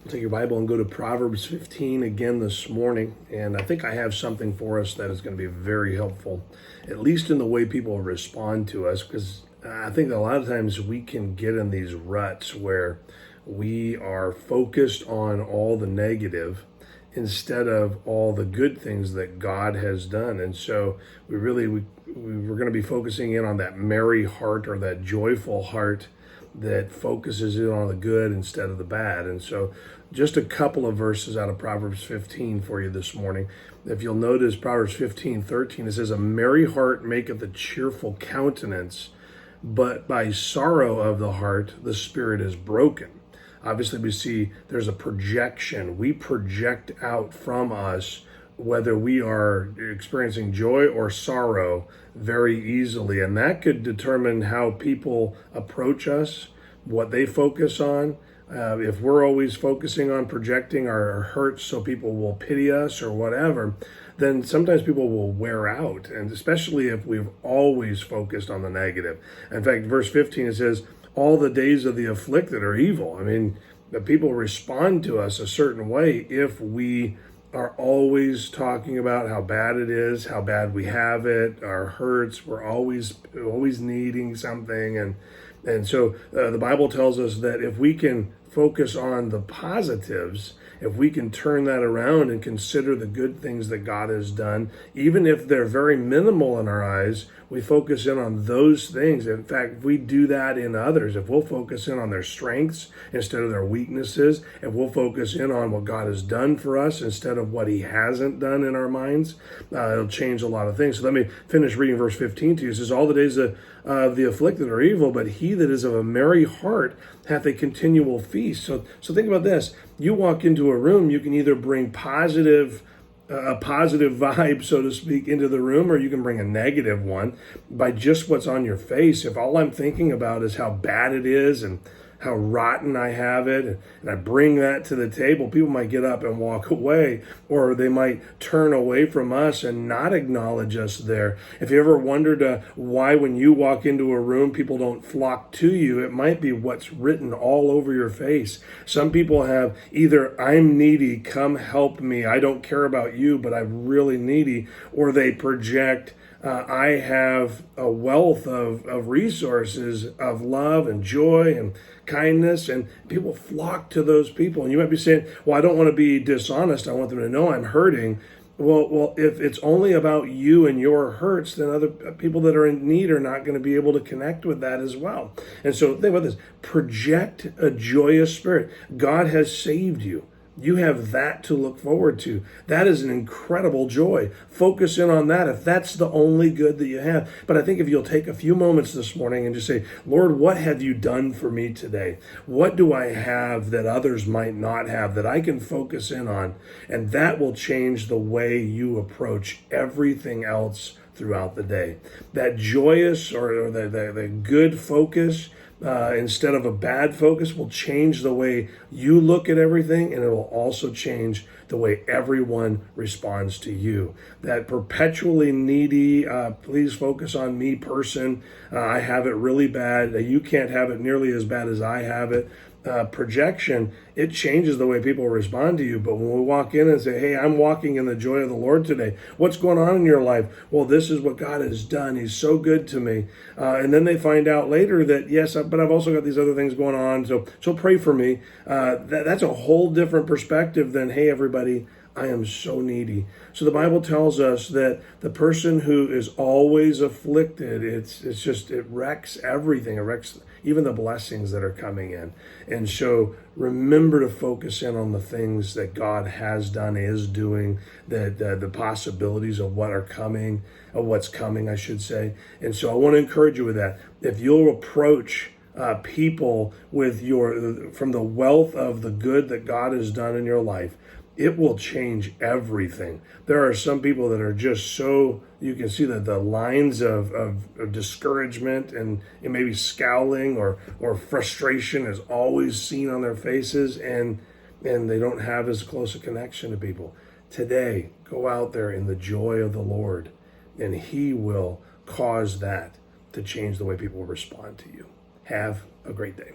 Take your Bible and go to Proverbs 15 again this morning. And I think I have something for us that is going to be very helpful, at least in the way people respond to us, because I think a lot of times we can get in these ruts where we are focused on all the negative instead of all the good things that God has done. And so we're going to be focusing in on that merry heart, or that joyful heart that focuses in on the good instead of the bad. And so just a couple of verses out of Proverbs 15 for you this morning. If you'll notice Proverbs 15:13, it says, "A merry heart maketh a cheerful countenance, but by sorrow of the heart the spirit is broken." Obviously, we see there's a projection. We project out from us whether we are experiencing joy or sorrow very easily. And that could determine how people approach us, what they focus on. If we're always focusing on projecting our hurts so people will pity us or whatever, then sometimes people will wear out. And especially if we've always focused on the negative. In fact, verse 15, it says, "All the days of the afflicted are evil." I mean, the people respond to us a certain way if we are always talking about how bad it is, how bad we have it, our hurts. We're always needing something, and so the Bible tells us that if we can focus on the positives, if we can turn that around and consider the good things that God has done, even if they're very minimal in our eyes, we focus in on those things. In fact, if we do that in others, if we'll focus in on their strengths instead of their weaknesses, if we'll focus in on what God has done for us instead of what he hasn't done in our minds, it'll change a lot of things. So let me finish reading verse 15 to you. It says, "All the days of the afflicted are evil, but he that is of a merry heart hath a continual feast." So think about this. You walk into a room, you can either bring a positive vibe, so to speak, into the room, or you can bring a negative one by just what's on your face. If all I'm thinking about is how bad it is and how rotten I have it, and I bring that to the table, people might get up and walk away, or they might turn away from us and not acknowledge us there. If you ever wondered why when you walk into a room, people don't flock to you, it might be what's written all over your face. Some people have either "I'm needy, come help me, I don't care about you, but I'm really needy," or they project "I have a wealth of resources of love and joy and kindness," and people flock to those people. And you might be saying, "Well, I don't want to be dishonest. I want them to know I'm hurting." Well, if it's only about you and your hurts, then other people that are in need are not going to be able to connect with that as well. And so think about this. Project a joyous spirit. God has saved you. You have that to look forward to. That is an incredible joy. Focus in on that if that's the only good that you have. But I think if you'll take a few moments this morning and just say, "Lord, what have you done for me today? What do I have that others might not have that I can focus in on?" And that will change the way you approach everything else throughout the day. That joyous or the good focus, instead of a bad focus, will change the way you look at everything, and it will also change the way everyone responds to you. That perpetually needy, please focus on me person, I have it really bad, you can't have it nearly as bad as I have it, projection, it changes the way people respond to you. But when we walk in and say, "Hey, I'm walking in the joy of the Lord today. What's going on in your life?" "Well, this is what God has done. He's so good to me." And then they find out later that, "Yes, but I've also got these other things going on. So pray for me." That's a whole different perspective than, "Hey, everybody, I am so needy." So the Bible tells us that the person who is always afflicted, it wrecks everything. It wrecks even the blessings that are coming in. And so remember to focus in on the things that God has done, is doing, the possibilities of what are coming, of what's coming, I should say. And so I want to encourage you with that. If you'll approach people with from the wealth of the good that God has done in your life, it will change everything. There are some people that are just so, you can see that the lines of discouragement and maybe scowling or frustration is always seen on their faces, and they don't have as close a connection to people. Today, go out there in the joy of the Lord, and he will cause that to change the way people respond to you. Have a great day.